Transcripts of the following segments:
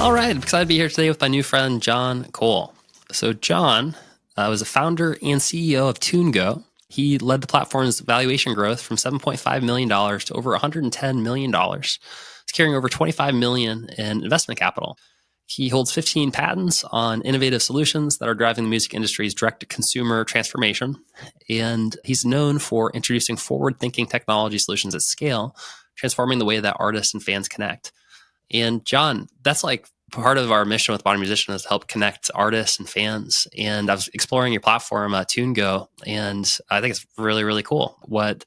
All right, I'm excited to be here today with my new friend, John Kohl. So John was a founder and CEO of TuneGO. He led the platform's valuation growth from $7.5 million to over $110 million. He's carrying over $25 million in investment capital. He holds 15 patents on innovative solutions that are driving the music industry's direct-to-consumer transformation. And he's known for introducing forward-thinking technology solutions at scale, transforming the way that artists and fans connect. And John, that's like part of our mission with Modern Musician is to help connect artists and fans. And I was exploring your platform, TuneGo, and I think it's really, really cool what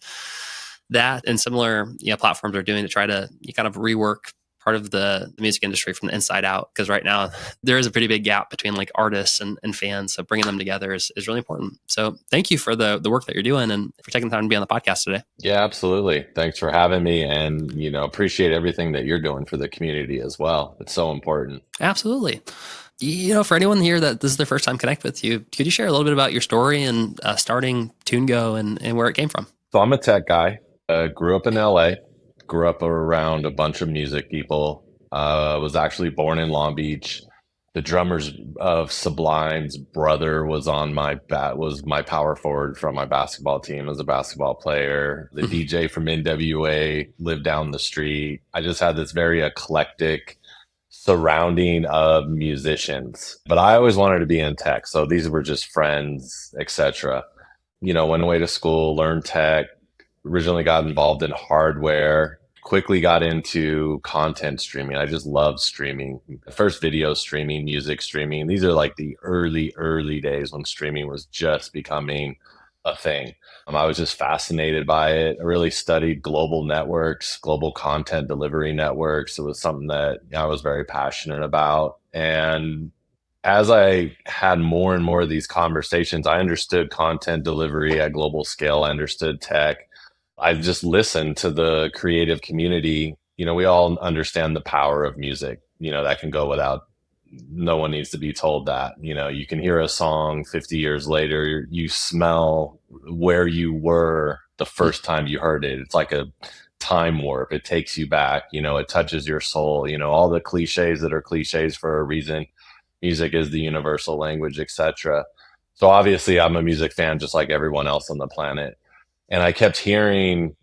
that and similar platforms are doing to try to kind of rework part of the music industry from the inside out. Because right now there is a pretty big gap between like artists and fans. So bringing them together is really important. So thank you for the work that you're doing and for taking the time to be on the podcast today. Yeah, absolutely. Thanks for having me, and appreciate everything that you're doing for the community as well. It's so important. Absolutely. For anyone here that this is their first time connect with you, could you share a little bit about your story and starting TuneGo and where it came from? So I'm a tech guy. Grew up in LA. Grew up around a bunch of music people. Was actually born in Long Beach. The drummers of Sublime's brother was on was my power forward from my basketball team as a basketball player. The DJ from NWA lived down the street. I just had this very eclectic surrounding of musicians, but I always wanted to be in tech. So these were just friends, etc. Went away to school, learned tech, originally got involved in hardware, quickly got into content streaming. I just love streaming. First video streaming, music streaming. These are like the early days when streaming was just becoming a thing. I was just fascinated by it. I really studied global networks, global content delivery networks. It was something that I was very passionate about. And as I had more and more of these conversations, I understood content delivery at global scale. I understood tech. I just listened to the creative community. We all understand the power of music. That can go without, no one needs to be told that. You can hear a song 50 years later, you smell where you were the first time you heard it. It's like a time warp. It takes you back, it touches your soul, all the cliches that are cliches for a reason. Music is the universal language, etc. So obviously I'm a music fan just like everyone else on the planet. And I kept hearing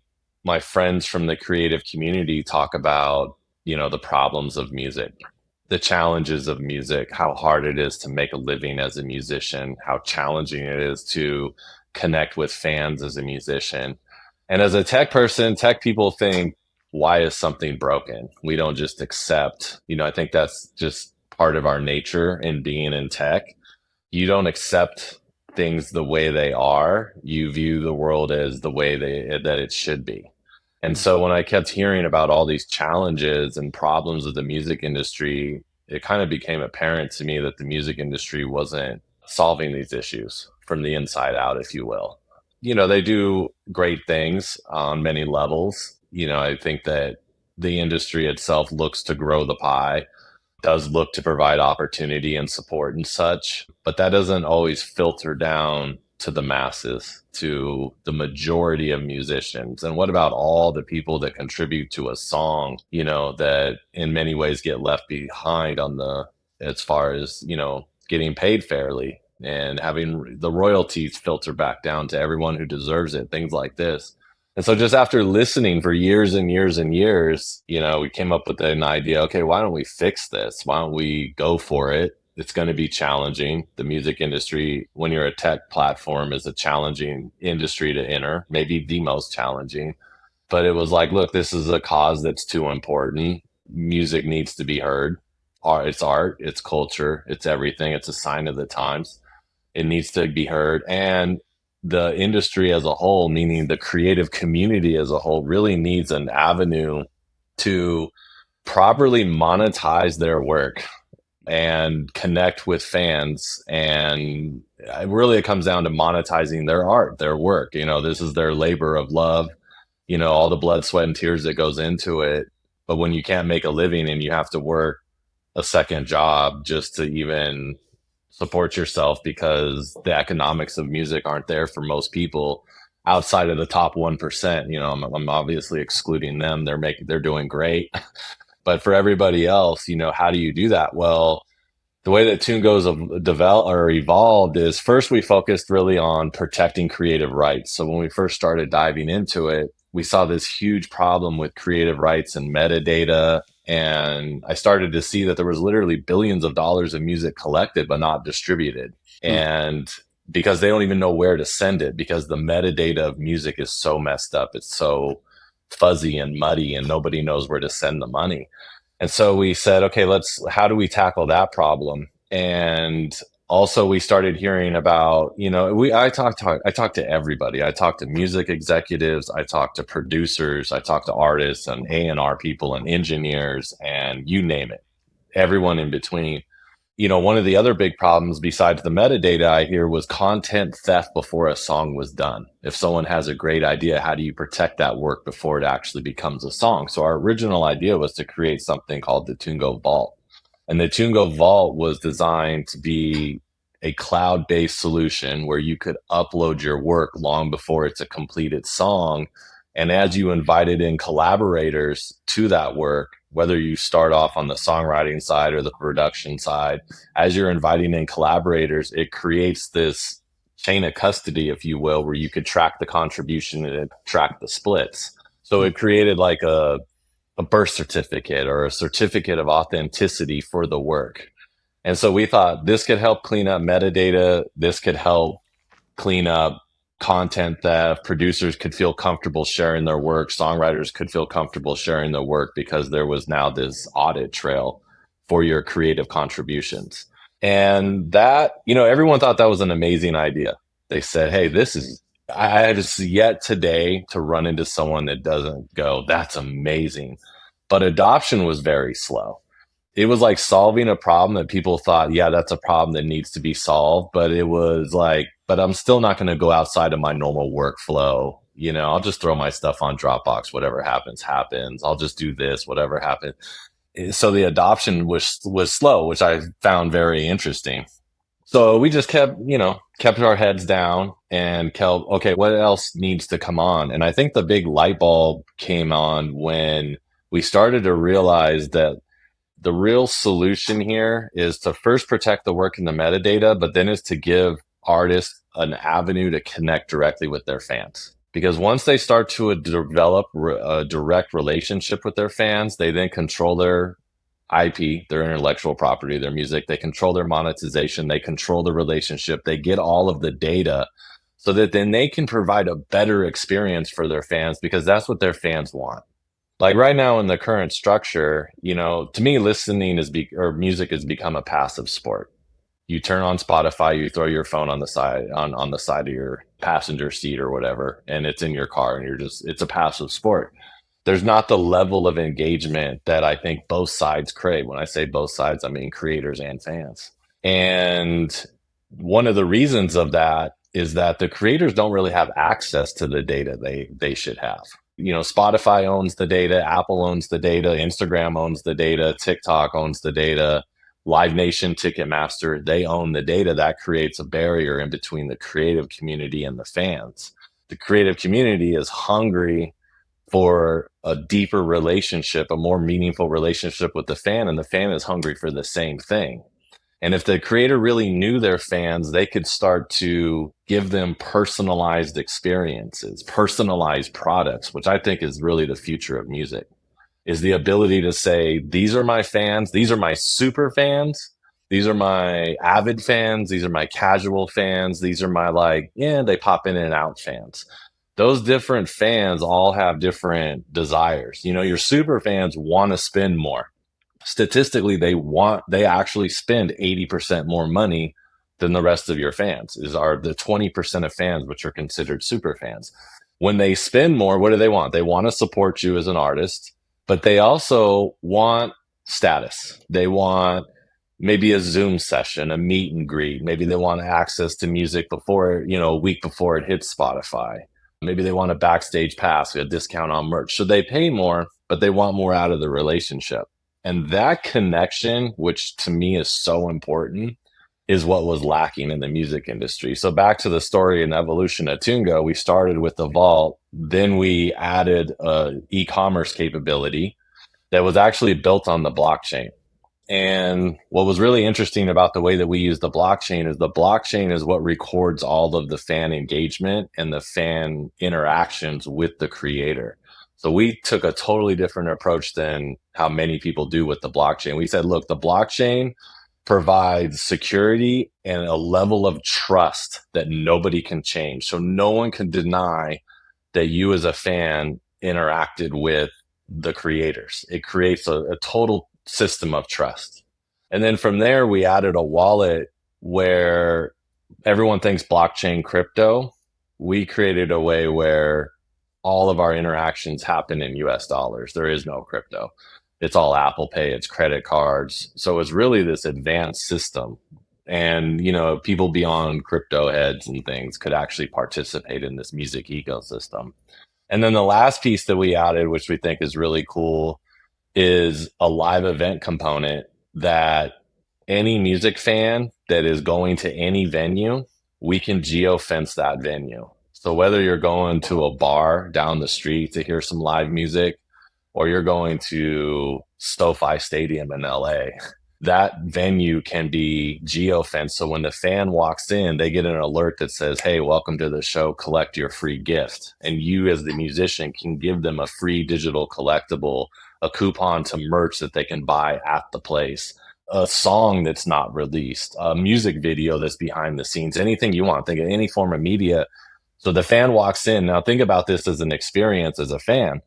my friends from the creative community talk about, the problems of music, the challenges of music, how hard it is to make a living as a musician, how challenging it is to connect with fans as a musician. And as a tech person, tech people think, why is something broken? We don't just accept, I think that's just part of our nature in being in tech. You don't accept things the way they are. You view the world as the way that it should be. And so when I kept hearing about all these challenges and problems of the music industry, it kind of became apparent to me that the music industry wasn't solving these issues from the inside out, if you will. They do great things on many levels. I think that the industry itself looks to grow the pie, does look to provide opportunity and support and such, but that doesn't always filter down to the masses, to the majority of musicians. And what about all the people that contribute to a song, that in many ways get left behind as far as, getting paid fairly and having the royalties filter back down to everyone who deserves it, things like this. And so just after listening for years and years and years, we came up with an idea, okay, why don't we fix this? Why don't we go for it? It's going to be challenging. The music industry, when you're a tech platform, is a challenging industry to enter, maybe the most challenging. But it was like, look, this is a cause that's too important. Music needs to be heard. It's art, it's culture, it's everything. It's a sign of the times. It needs to be heard. And the industry as a whole, meaning the creative community as a whole, really needs an avenue to properly monetize their work and connect with fans. And it comes down to monetizing their art, their work. This is their labor of love, all the blood, sweat, and tears that goes into it. But when you can't make a living and you have to work a second job just to even support yourself because the economics of music aren't there for most people outside of the top 1%. I'm obviously excluding them. They're doing great. But for everybody else, how do you do that? Well, the way that TuneGo's developed or evolved is first we focused really on protecting creative rights. So when we first started diving into it, we saw this huge problem with creative rights and metadata. And I started to see that there was literally billions of dollars of music collected, but not distributed. Hmm. And because they don't even know where to send it, because the metadata of music is so messed up. It's so fuzzy and muddy, and nobody knows where to send the money. And so we said, okay, how do we tackle that problem? And also we started hearing about, I talked to everybody. I talked to music executives, I talked to producers, I talked to artists and A&R people and engineers and you name it, everyone in between. One of the other big problems besides the metadata I hear was content theft before a song was done. If someone has a great idea, how do you protect that work before it actually becomes a song? So our original idea was to create something called the TuneGo Vault. And the TuneGo Vault was designed to be a cloud-based solution where you could upload your work long before it's a completed song. And as you invited in collaborators to that work, whether you start off on the songwriting side or the production side, as you're inviting in collaborators, it creates this chain of custody, if you will, where you could track the contribution and track the splits. So it created like a birth certificate or a certificate of authenticity for the work. And so we thought this could help clean up metadata. This could help clean up content theft. Producers could feel comfortable sharing their work. Songwriters could feel comfortable sharing their work because there was now this audit trail for your creative contributions. And that, everyone thought that was an amazing idea. They said, hey, I had yet today to run into someone that doesn't go, that's amazing. But adoption was very slow. It was like solving a problem that people thought, yeah, that's a problem that needs to be solved. But it was like, but I'm still not going to go outside of my normal workflow. I'll just throw my stuff on Dropbox. Whatever happens, happens. I'll just do this, whatever happens. So the adoption was slow, which I found very interesting. So we just kept our heads down and kept, okay, what else needs to come on? And I think the big light bulb came on when we started to realize that the real solution here is to first protect the work in the metadata, but then is to give artists an avenue to connect directly with their fans. Because once they start to develop a direct relationship with their fans, they then control their IP, their intellectual property, their music. They control their monetization. They control the relationship. They get all of the data so that then they can provide a better experience for their fans because that's what their fans want. Like right now in the current structure, to me, listening or music has become a passive sport. You turn on Spotify, you throw your phone on the side on the side of your passenger seat or whatever, and it's in your car, and it's a passive sport. There's not the level of engagement that I think both sides crave. When I say both sides, I mean creators and fans. And one of the reasons of that is that the creators don't really have access to the data they should have. Spotify owns the data, Apple owns the data, Instagram owns the data, TikTok owns the data, Live Nation, Ticketmaster, they own the data. That creates a barrier in between the creative community and the fans. The creative community is hungry for a deeper relationship, a more meaningful relationship with the fan, and the fan is hungry for the same thing. And if the creator really knew their fans, they could start to give them personalized experiences, personalized products, which I think is really the future of music, is the ability to say, these are my fans, these are my super fans, these are my avid fans, these are my casual fans, these are my they pop in and out fans. Those different fans all have different desires. Your super fans want to spend more. Statistically, they actually spend 80% more money than the rest of your fans are the 20% of fans, which are considered super fans. When they spend more, what do they want? They want to support you as an artist, but they also want status. They want maybe a Zoom session, a meet and greet. Maybe they want access to music a week before it hits Spotify. Maybe they want a backstage pass, a discount on merch. So they pay more, but they want more out of the relationship. And that connection, which to me is so important, is what was lacking in the music industry. So back to the story and evolution of TuneGo, we started with the vault, then we added e-commerce capability. that was actually built on the blockchain. And what was really interesting about the way that we use the blockchain is what records all of the fan engagement and the fan interactions with the creator. So we took a totally different approach than how many people do with the blockchain. We said, look, the blockchain provides security and a level of trust that nobody can change. So no one can deny that you as a fan interacted with the creators. It creates a total system of trust. And then from there, we added a wallet where everyone thinks blockchain crypto. We created a way where all of our interactions happen in US dollars. There is no crypto. It's all Apple Pay, it's credit cards. So it's really this advanced system. And, people beyond crypto heads and things could actually participate in this music ecosystem. And then the last piece that we added, which we think is really cool, is a live event component that any music fan that is going to any venue, we can geofence that venue. So whether you're going to a bar down the street to hear some live music, or you're going to SoFi Stadium in LA, that venue can be geofenced. So when the fan walks in, they get an alert that says, hey, welcome to the show, collect your free gift. And you, as the musician, can give them a free digital collectible, a coupon to merch that they can buy at the place, a song that's not released, a music video that's behind the scenes, anything you want. Think of any form of media. So the fan walks in. Now, think about this as an experience as a fan.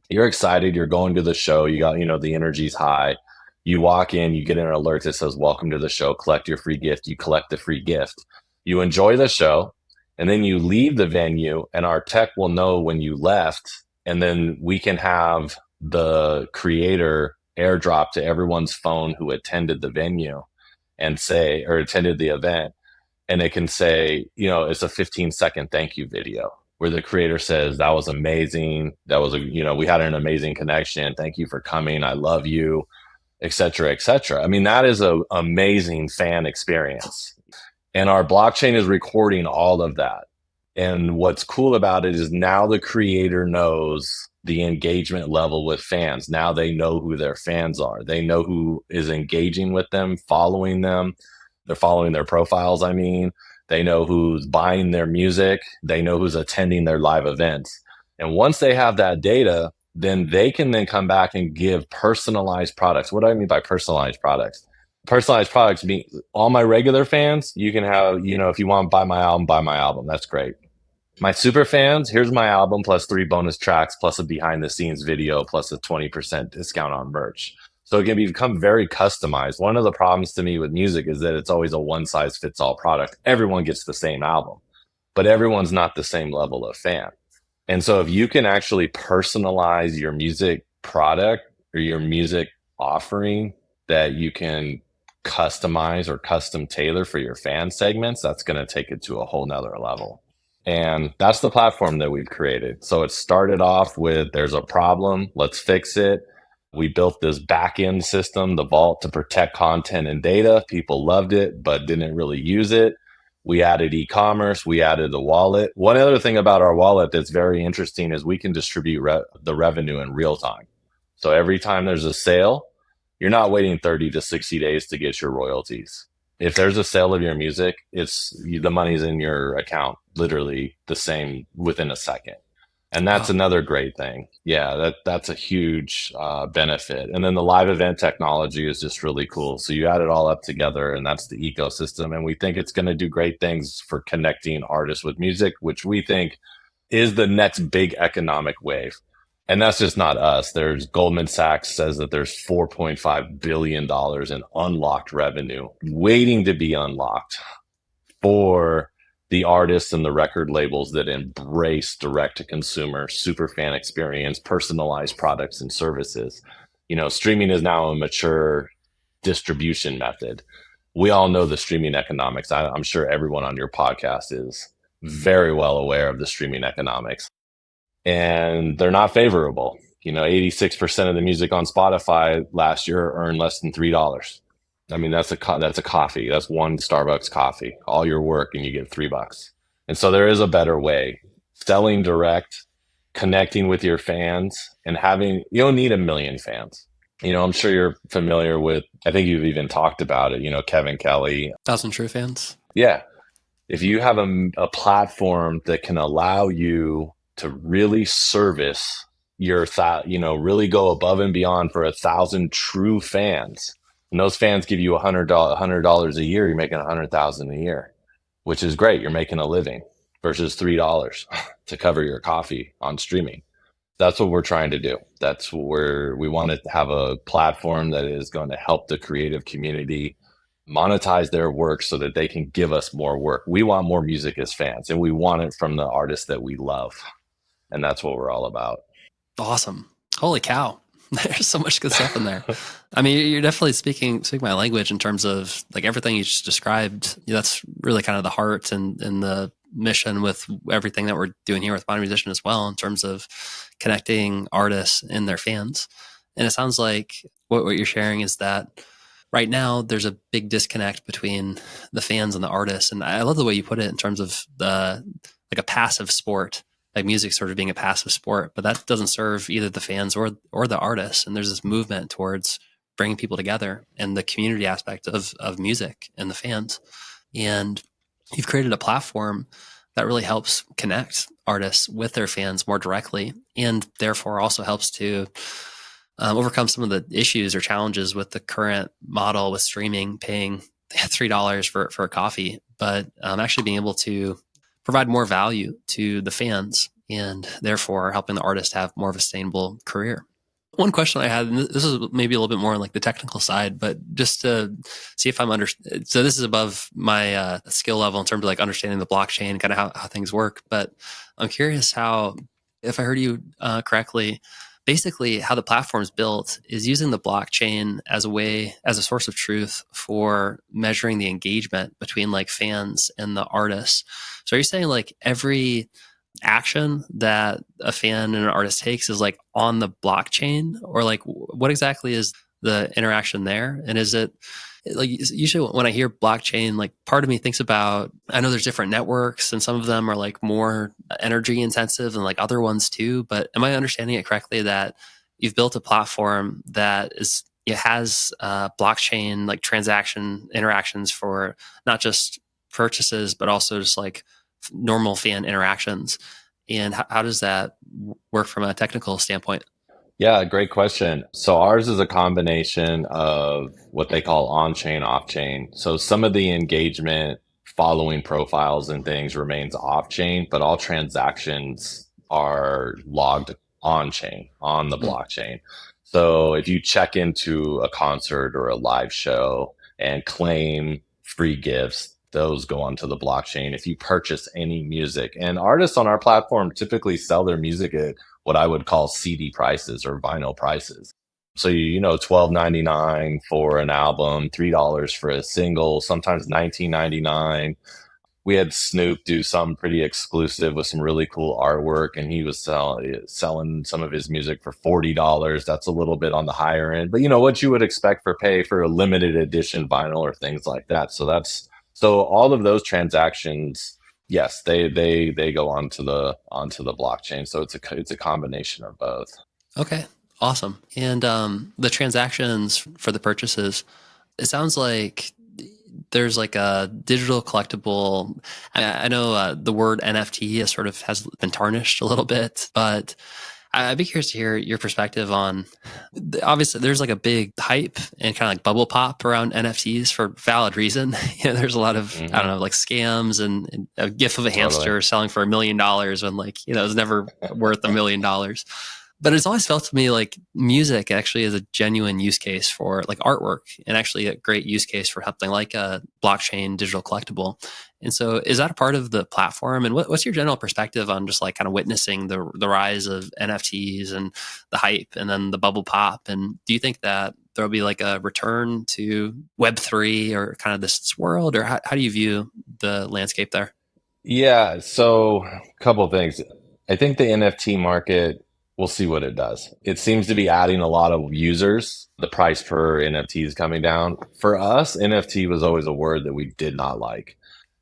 You're excited, you're going to the show, you got, the energy's high. You walk in, you get an alert that says, welcome to the show, collect your free gift. You collect the free gift. You enjoy the show, and then you leave the venue, and our tech will know when you left. And then we can have the creator airdrop to everyone's phone who attended the venue and say, or attended the event. And it can say, it's a 15-second thank you video where the creator says, that was amazing. That was we had an amazing connection. Thank you for coming. I love you, et cetera, et cetera. I mean, that is an amazing fan experience. And our blockchain is recording all of that. And what's cool about it is now the creator knows the engagement level with fans. Now they know who their fans are. They know who is engaging with them, following them. They're following their profiles. I mean, they know who's buying their music. They know who's attending their live events. And once they have that data, then they can then come back and give personalized products. What do I mean by personalized products? Personalized products mean all my regular fans, you can have, if you want to buy my album, buy my album. That's great. My super fans, here's my album plus 3 bonus tracks, plus a behind the scenes video, plus a 20% discount on merch. So it can become very customized. One of the problems to me with music is that it's always a one size fits all product. Everyone gets the same album, but everyone's not the same level of fan. And so if you can actually personalize your music product or your music offering that you can customize or custom tailor for your fan segments, that's going to take it to a whole nother level. And that's the platform that we've created. So it started off with there's a problem, let's fix it. We built this back end system, the vault, to protect content and data. People loved it, but didn't really use it. We added e-commerce. We added the wallet. One other thing about our wallet that's very interesting is we can distribute the revenue in real time. So every time there's a sale, you're not waiting 30 to 60 days to get your royalties. If there's a sale of your music, the money's in your account literally the same within a second. And that's Wow. another great thing. Yeah, that's a huge benefit. And then the live event technology is just really cool. So you add it all up together, and that's the ecosystem. And we think it's going to do great things for connecting artists with music, which we think is the next big economic wave. And that's just not us. There's Goldman Sachs says that there's $4.5 billion in unlocked revenue waiting to be unlocked for the artists and the record labels that embrace direct to consumer, super fan experience, personalized products and services. Streaming is now a mature distribution method. We all know the streaming economics. I'm sure everyone on your podcast is very well aware of the streaming economics, and they're not favorable. 86% of the music on Spotify last year earned less than $3. I mean, that's a coffee. That's one Starbucks coffee. All your work, and you get $3. And so there is a better way. Selling direct, connecting with your fans, and you don't need a million fans. I'm sure you're familiar with, I think you've even talked about it, Kevin Kelly. Thousand True fans. Yeah. If you have a platform that can allow you to really service really go above and beyond for 1,000 true fans, and those fans give you $100 a year, you're making 100,000 a year, which is great. You're making a living versus $3 to cover your coffee on streaming. That's what we're trying to do. That's where we want to have a platform that is going to help the creative community monetize their work so that they can give us more work. We want more music as fans, and we want it from the artists that we love. And that's what we're all about. Awesome. Holy cow. There's so much good stuff in there. I mean, you're definitely speaking my language in terms of like everything you just described. That's really kind of the heart and the mission with everything that we're doing here with Monetization as well, in terms of connecting artists and their fans. And it sounds like what you're sharing is that right now there's a big disconnect between the fans and the artists. And I love the way you put it in terms of the like a passive sport, like music sort of being a passive sport, but that doesn't serve either the fans or the artists. And there's this movement towards bringing people together and the community aspect of music and the fans. And you've created a platform that really helps connect artists with their fans more directly, and therefore also helps to overcome some of the issues or challenges with the current model with streaming, paying $3 for a coffee, but actually being able to provide more value to the fans and therefore helping the artist have more of a sustainable career. One question I had, and this is maybe a little bit more on like the technical side, but just to see if I'm so this is above my skill level in terms of like understanding the blockchain, kind of how things work. But I'm curious how, if I heard you correctly, basically how the platform is built is using the blockchain as a source of truth for measuring the engagement between like fans and the artists. So are you saying like every action that a fan and an artist takes is like on the blockchain, or like what exactly is the interaction there? And is it like, usually when I hear blockchain, like part of me thinks about, I know there's different networks and some of them are like more energy intensive and like other ones too, but am I understanding it correctly that you've built a platform that it has blockchain like transaction interactions for not just purchases but also just like normal fan interactions? And how does that work from a technical standpoint? Yeah, great question. So ours is a combination of what they call on-chain, off-chain. So some of the engagement following profiles and things remains off-chain, but all transactions are logged on-chain, on the Mm. blockchain. So if you check into a concert or a live show and claim free gifts, those go onto the blockchain. If you purchase any music, and artists on our platform typically sell their music at what I would call CD prices or vinyl prices. So $12.99 for an album, $3 for a single, sometimes $19.99. We had Snoop do some pretty exclusive with some really cool artwork, and he was selling some of his music for $40. That's a little bit on the higher end, but what you would expect for pay for a limited edition vinyl or things like that. So all of those transactions, yes, they go onto the blockchain. So it's a combination of both. Okay, awesome. And the transactions for the purchases, it sounds like there's like a digital collectible. I know the word NFT has been tarnished a little bit, but I'd be curious to hear your perspective on. Obviously, there's like a big hype and kind of like bubble pop around NFTs for valid reason. There's a lot of, I don't Hmm. know, like scams and a GIF of a Totally. hamster selling for $1 million when like it's never worth $1 million. But it's always felt to me like music actually is a genuine use case for like artwork, and actually a great use case for something like a blockchain digital collectible. And so is that a part of the platform? And what's your general perspective on just like kind of witnessing the rise of NFTs and the hype and then the bubble pop? And do you think that there'll be like a return to Web3 or kind of this world, or how do you view the landscape there? Yeah, so a couple of things. I think the NFT market, we'll see what it does. It seems to be adding a lot of users. The price per NFT is coming down. For us, NFT was always a word that we did not like.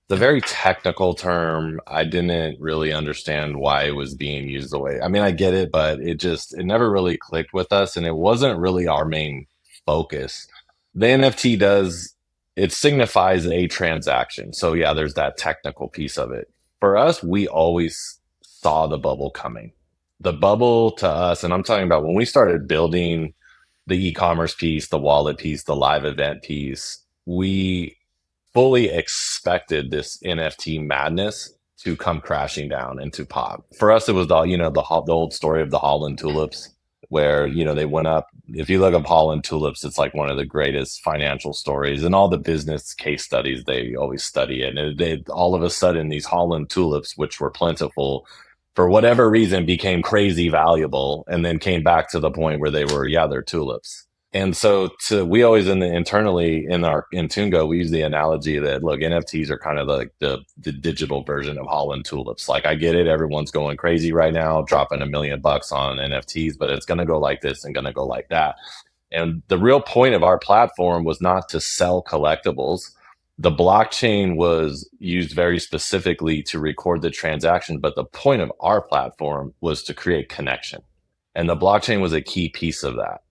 The Yeah. very technical term. I didn't really understand why it was being used the way. I mean, I get it, but it never really clicked with us, and it wasn't really our main focus. The NFT does it signifies a transaction. So yeah, there's that technical piece of it. For us, we always saw the bubble coming. The bubble to us, and I'm talking about when we started building the e-commerce piece, the wallet piece, the live event piece, we fully expected this NFT madness to come crashing down and to pop. For us, it was the old story of the Holland tulips, where they went up. If you look up Holland tulips, it's like one of the greatest financial stories, and all the business case studies they always study it. And they all of a sudden these Holland tulips, which were plentiful, for whatever reason, became crazy valuable, and then came back to the point where they're tulips. And so we always internally in TuneGo, we use the analogy that look, NFTs are kind of like the digital version of Holland tulips. Like I get it, everyone's going crazy right now, dropping $1 million on NFTs, but it's gonna go like this and gonna go like that. And the real point of our platform was not to sell collectibles. The blockchain was used very specifically to record the transaction, but the point of our platform was to create connection. And the blockchain was a key piece of that.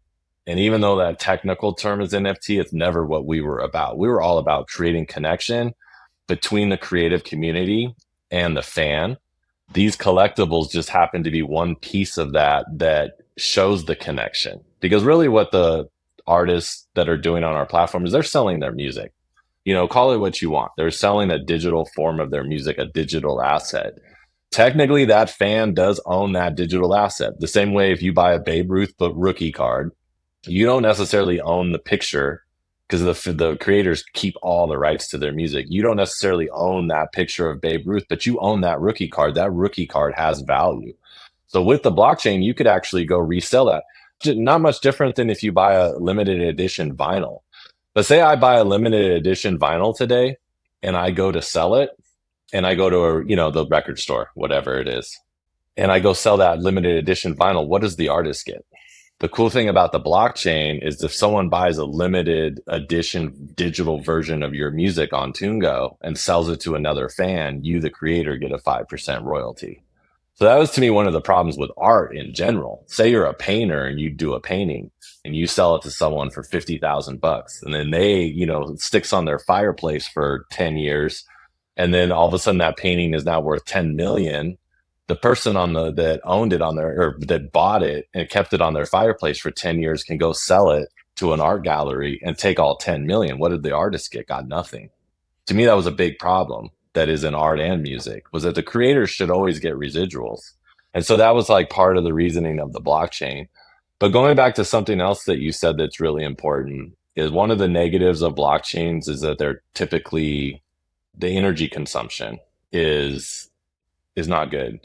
And even though that technical term is NFT, it's never what we were about. We were all about creating connection between the creative community and the fan. These collectibles just happen to be one piece of that shows the connection. Because really, what the artists that are doing on our platform is they're selling their music. Call it what you want. They're selling a digital form of their music, a digital asset. Technically, that fan does own that digital asset. The same way if you buy a Babe Ruth but rookie card, you don't necessarily own the picture because the creators keep all the rights to their music. You don't necessarily own that picture of Babe Ruth, but you own that rookie card. That rookie card has value. So with the blockchain, you could actually go resell that. Not much different than if you buy a limited edition vinyl. But say I buy a limited edition vinyl today and I go to sell it and I go to the record store, whatever it is, and I go sell that limited edition vinyl. What does the artist get? The cool thing about the blockchain is if someone buys a limited edition digital version of your music on TuneGo and sells it to another fan, you, the creator, get a 5% royalty. So that was to me one of the problems with art in general. Say you're a painter and you do a painting and you sell it to someone for 50,000 bucks and then they, sticks on their fireplace for 10 years. And then all of a sudden that painting is now worth 10 million. The person that owned it on their, or that bought it and kept it on their fireplace for 10 years can go sell it to an art gallery and take all 10 million. What did the artist get? Got nothing. To me, that was a big problem that is in art and music, was that the creators should always get residuals. And so that was like part of the reasoning of the blockchain. But going back to something else that you said that's really important is one of the negatives of blockchains is that they're typically the energy consumption is not good.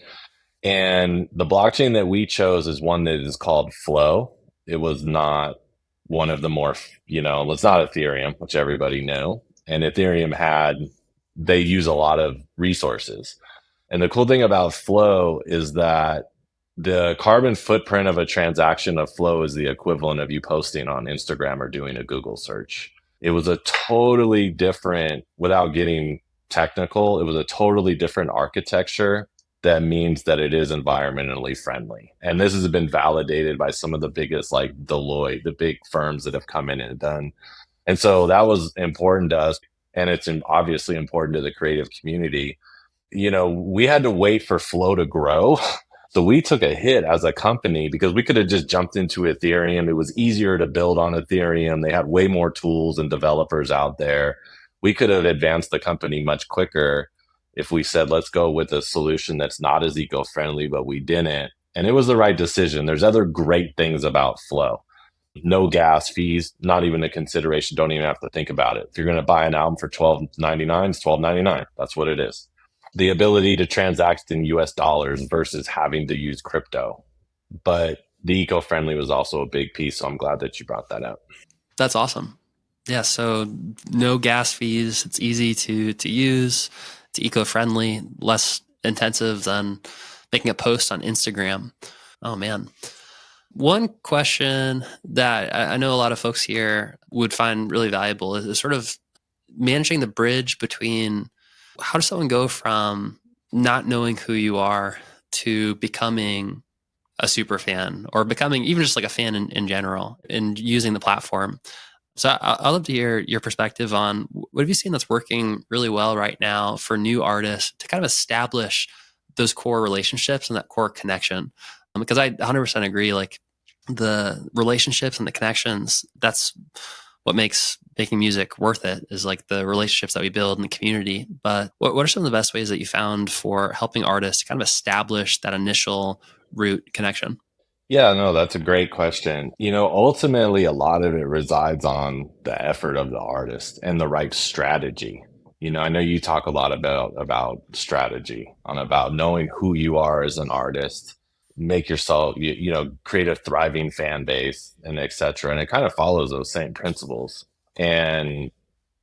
And the blockchain that we chose is one that is called Flow. It was not one of the more, it's not Ethereum, which everybody knew. And Ethereum they use a lot of resources. And the cool thing about Flow is that the carbon footprint of a transaction of Flow is the equivalent of you posting on Instagram or doing a Google search. It was a totally different, without getting technical, it was a totally different architecture that means that it is environmentally friendly. And this has been validated by some of the biggest, like Deloitte, the big firms that have come in and done. And so that was important to us. And it's obviously important to the creative community. We had to wait for Flow to grow. So we took a hit as a company because we could have just jumped into Ethereum. It was easier to build on Ethereum. They had way more tools and developers out there. We could have advanced the company much quicker if we said, let's go with a solution that's not as eco-friendly, but we didn't. And it was the right decision. There's other great things about Flow. No gas fees, not even a consideration. Don't even have to think about it. If you're going to buy an album for $12.99, it's $12.99. That's what it is. The ability to transact in US dollars versus having to use crypto. But the eco-friendly was also a big piece. So I'm glad that you brought that up. That's awesome. Yeah. So no gas fees. It's easy to use. It's eco-friendly, less intensive than making a post on Instagram. Oh man. One question that I know a lot of folks here would find really valuable is sort of managing the bridge between how does someone go from not knowing who you are to becoming a super fan or becoming even just like a fan in general and using the platform? So I'd love to hear your perspective on what have you seen that's working really well right now for new artists to kind of establish those core relationships and that core connection. Because I 100% agree, like the relationships and the connections, that's what makes making music worth it, is like the relationships that we build in the community. But what are some of the best ways that you found for helping artists kind of establish that initial root connection? Yeah, no, that's a great question. Ultimately, a lot of it resides on the effort of the artist and the right strategy. I know you talk a lot about strategy, on about knowing who you are as an artist, make yourself, create a thriving fan base, and et cetera. And it kind of follows those same principles. And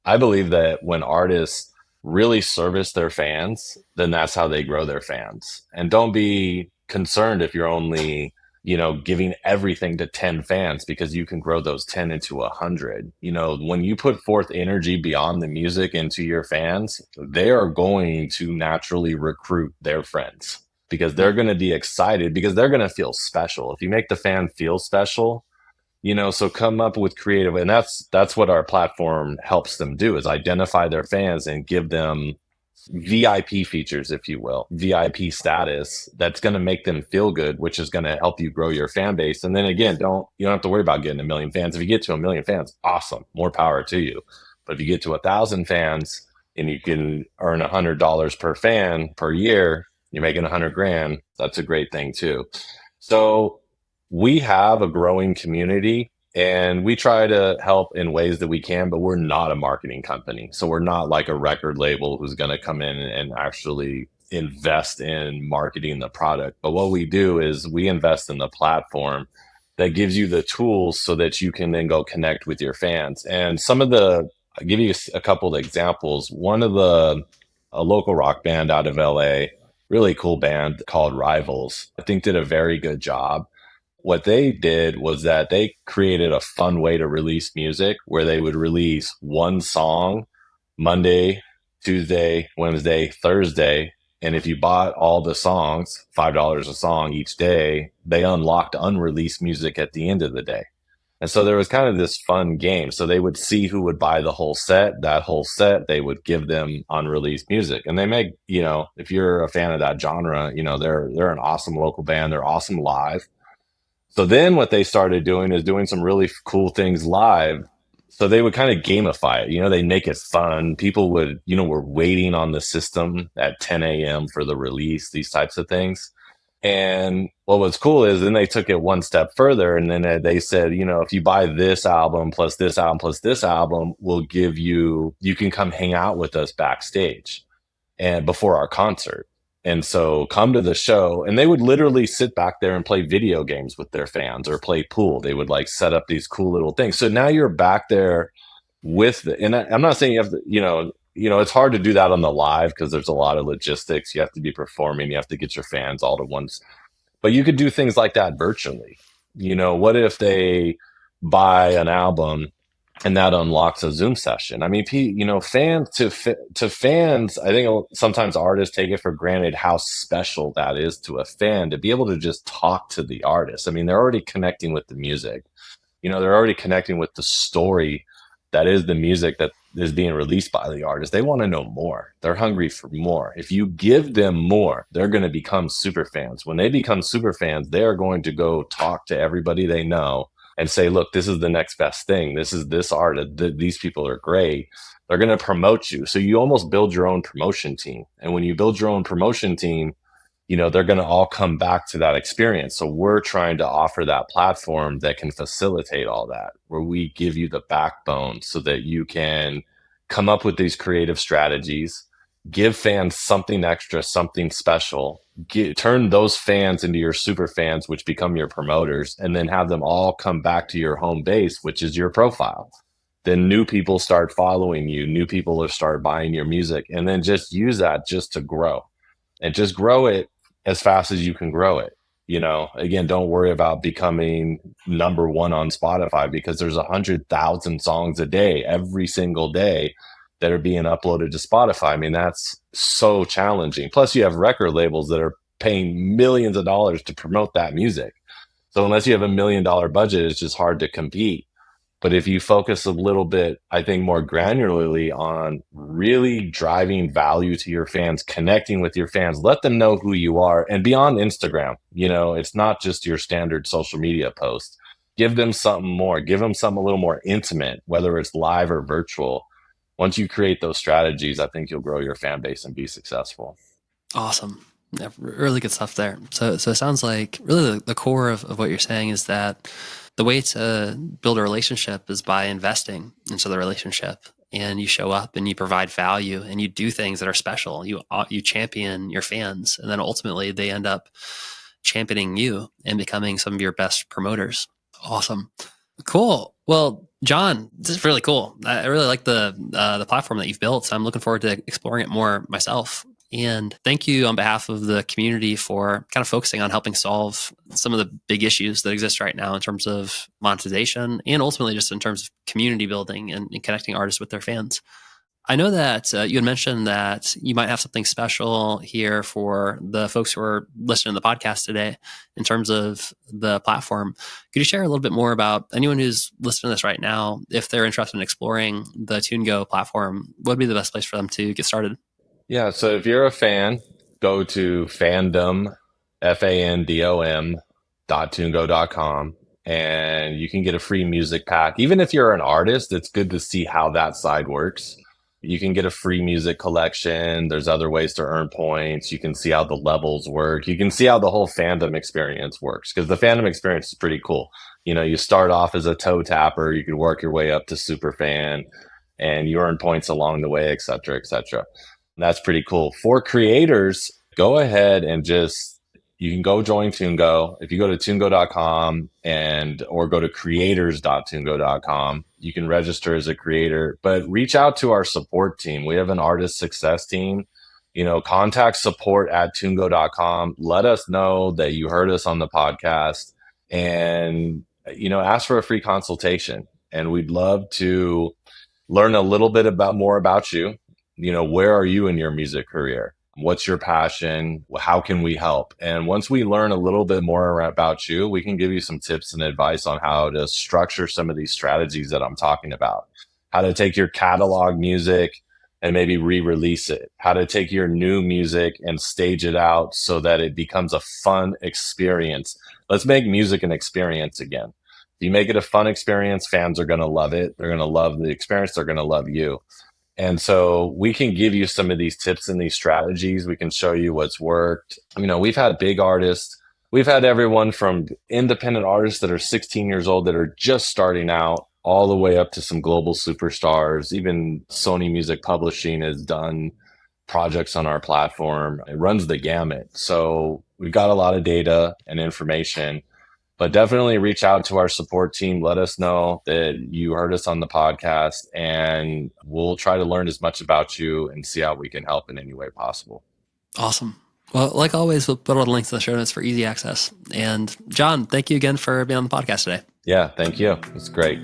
I believe that when artists really service their fans, then that's how they grow their fans. And don't be concerned if you're only, giving everything to 10 fans, because you can grow those 10 into 100. When you put forth energy beyond the music into your fans, they are going to naturally recruit their friends because they're going to be excited because they're going to feel special. If you make the fan feel special, so come up with creative, and that's what our platform helps them do, is identify their fans and give them VIP features, if you will, VIP status that's going to make them feel good, which is going to help you grow your fan base. And then again, you don't have to worry about getting a million fans. If you get to a million fans, awesome, more power to you. But if you get to 1,000 fans and you can earn $100 per fan per year, you're making 100 grand. That's a great thing too. So we have a growing community and we try to help in ways that we can, but we're not a marketing company. So we're not like a record label who's going to come in and actually invest in marketing the product. But what we do is we invest in the platform that gives you the tools so that you can then go connect with your fans. And I'll give you a couple of examples. A local rock band out of LA, really cool band called Rivals, I think did a very good job. What they did was that they created a fun way to release music where they would release one song Monday, Tuesday, Wednesday, Thursday. And if you bought all the songs, $5 a song each day, they unlocked unreleased music at the end of the day. And so there was kind of this fun game. So they would see who would buy the whole set. That whole set, they would give them unreleased music. And they make, if you're a fan of that genre, they're an awesome local band. They're awesome live. So then what they started doing is doing some really cool things live. So they would kind of gamify it. They make it fun. People would, were waiting on the system at 10 a.m. for the release, these types of things. And what was cool is then they took it one step further and then they said, if you buy this album plus this album plus this album, we'll give you can come hang out with us backstage and before our concert. And so come to the show, and they would literally sit back there and play video games with their fans or play pool. They would like set up these cool little things. So now you're back there and I'm not saying you have to, it's hard to do that on the live because there's a lot of logistics. You have to be performing, you have to get your fans all at once, but you could do things like that virtually. What if they buy an album and that unlocks a Zoom session? I mean, fans to fans, I think sometimes artists take it for granted how special that is to a fan to be able to just talk to the artist. I mean, they're already connecting with the music. They're already connecting with the story that is the music that is being released by the artist. They want to know more. They're hungry for more. If you give them more, they're going to become super fans. When they become super fans, they are going to go talk to everybody they know and say, look, this is the next best thing. This is this art. These people are great. They're going to promote you. So you almost build your own promotion team. And when you build your own promotion team, they're going to all come back to that experience. So we're trying to offer that platform that can facilitate all that, where we give you the backbone so that you can come up with these creative strategies, give fans something extra, something special, turn those fans into your super fans, which become your promoters, and then have them all come back to your home base, which is your profile. Then new people start following you, new people will start buying your music, and then just use that just to grow and just grow it as fast as you can grow it. Again, don't worry about becoming number one on Spotify because there's 100,000 songs a day, every single day. that are being uploaded to Spotify. I mean, that's so challenging. Plus, you have record labels that are paying millions of dollars to promote that music. So unless you have $1 million budget, it's just hard to compete. But if you focus a little bit, I think more granularly on really driving value to your fans, connecting with your fans, let them know who you are. And beyond Instagram, it's not just your standard social media post. Give them something more, give them something a little more intimate, whether it's live or virtual. Once you create those strategies, I think you'll grow your fan base and be successful. Awesome. Yeah, really good stuff there. So it sounds like really the core of what you're saying is that the way to build a relationship is by investing into the relationship, and you show up and you provide value and you do things that are special. You champion your fans, and then ultimately they end up championing you and becoming some of your best promoters. Awesome. Cool. Well, John, this is really cool. I really like the platform that you've built. So I'm looking forward to exploring it more myself. And thank you on behalf of the community for kind of focusing on helping solve some of the big issues that exist right now in terms of monetization and ultimately just in terms of community building and connecting artists with their fans. I know that you had mentioned that you might have something special here for the folks who are listening to the podcast today in terms of the platform. Could you share a little bit more about anyone who's listening to this right now, if they're interested in exploring the TuneGo platform, what would be the best place for them to get started? Yeah, so if you're a fan, go to fandom .tungo.com, and you can get a free music pack. Even if you're an artist, it's good to see how that side works. You can get a free music collection. There's other ways to earn points. You can see how the levels work. You can see how the whole fandom experience works, because the fandom experience is pretty cool. You start off as a toe tapper, you can work your way up to super fan, and you earn points along the way, et cetera, et cetera. That's pretty cool. For creators, go ahead and you can go join TuneGo. If you go to tungo.com or go to creators.tungo.com, you can register as a creator, but reach out to our support team. We have an artist success team. Contact support at tungo.com. Let us know that you heard us on the podcast, and ask for a free consultation. And we'd love to learn a little bit more about you. Where are you in your music career? What's your passion? How can we help? And once we learn a little bit more about you, we can give you some tips and advice on how to structure some of these strategies that I'm talking about. How to take your catalog music and maybe re-release it. How to take your new music and stage it out so that it becomes a fun experience. Let's make music an experience again. If you make it a fun experience, fans are going to love it. They're going to love the experience. They're going to love you. And so we can give you some of these tips and these strategies. We can show you what's worked. We've had big artists. We've had everyone from independent artists that are 16 years old that are just starting out, all the way up to some global superstars. Even Sony Music Publishing has done projects on our platform. It runs the gamut. So we've got a lot of data and information. But definitely reach out to our support team. Let us know that you heard us on the podcast, and we'll try to learn as much about you and see how we can help in any way possible. Awesome. Well, like always, we'll put all the links in the show notes for easy access. And John, thank you again for being on the podcast today. Yeah, thank you. It's great.